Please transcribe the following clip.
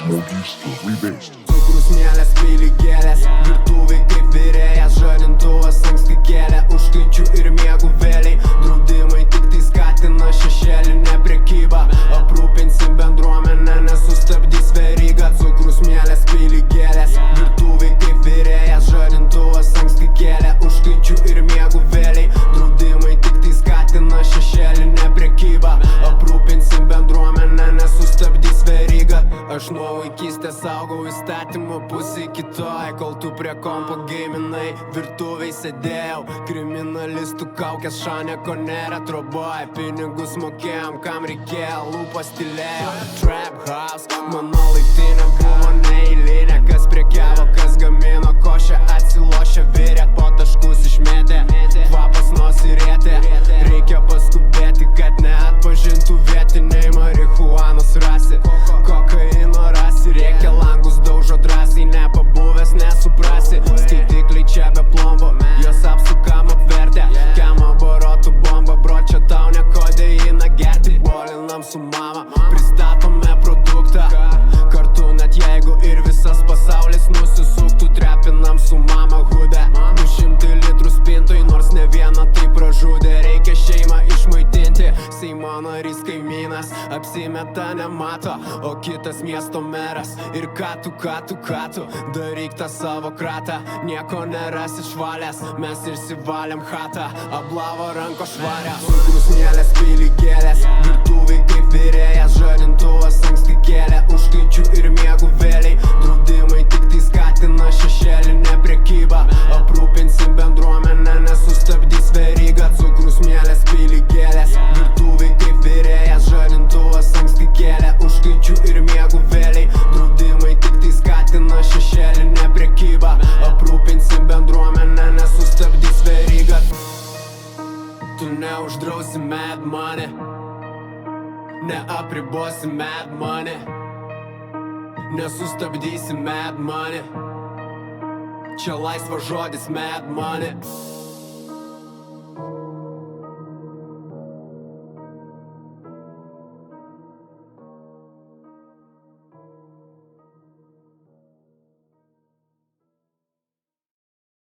Žmogysta Remixed. Cukrus, mielės, pyligėlės, virtuvėj kaip virėjas, žadintuvas anksti kėlė, užkaičių ir miegų vėliai, draudimai tik tai skatina šešėlinę prekybą, aprūpinsim bendruomenę, nesustabdys verygą. Cukrus, mielės, pyligėlės, virtuvėj kaip virėjas, žadintuvas anksti kėlė, užkaičių ir miegų vėliai, draudimai tik tai skatina šešėlinę prekybą, aprūpinsim bendruomenę, nesustabdys verygą. Aš nuo vaikystės augau įstatymų pusė kitoj, kol tu prie kompo geiminai, virtuvėj sėdėjau, kriminalistų kaukės šaneko nėra troboj, pinigus mokėjom, kam reikėjo, lūpas tylėjo. Trap house, mano laiptinė buvo neeilinė, kas prekiavo, kas gamino košę, atsilošė virė, po taškus išmėtė, kvapas nosį rėtė, reikia paskubėti, kad neatpažintų vietiniai marihuanos rasi, kokaino rasi, reikia langus daužo drąsiai, nepabuvęs nesuprasi, skaitikliai čia be plombo, jos apsukam apvertę, kiam aborotų bomba, bro, čia tau ne kodeina gerti, bolinam su mama, pristatome produktą, kartu net jeigu ir visas pasaulis nusisuktų, trepinam su mama hudę, 200 litrų spintoj, nors ne vieną tai pražudė, reikia šeimą išmaitinti, Seimo narys kaimynas, apsimeta nemato, o kitas miesto meras, ir ką tu, daryk tą savo kratą, nieko nerasi švalės, mes išsivalėm chatą, ablavo ranko švarę. Cukrus, mielės, pyligėlės, virtuvėj kaip virėjas, žadintuvas anksti kėlė, užkaičių ir miegų vėliai, draudimai tik tai skatina šešėlinę prekybą, aprūpinsim bendruomenę, nesustabdys verygą. Cukrus, mielės, pyligėlės, virtuvėj kaip virėjas, žadintuvas anksti kėlė, užkaičių ir miegų vėliai, draudimai tik tai skatina šešėlinę prekybą, aprūpinsim bendruomenę, nesustabdys verygą. Tu neuždrausi mad money, neapribosi mad money, nesustabdysi mad money, čia laisvas žodis mad money.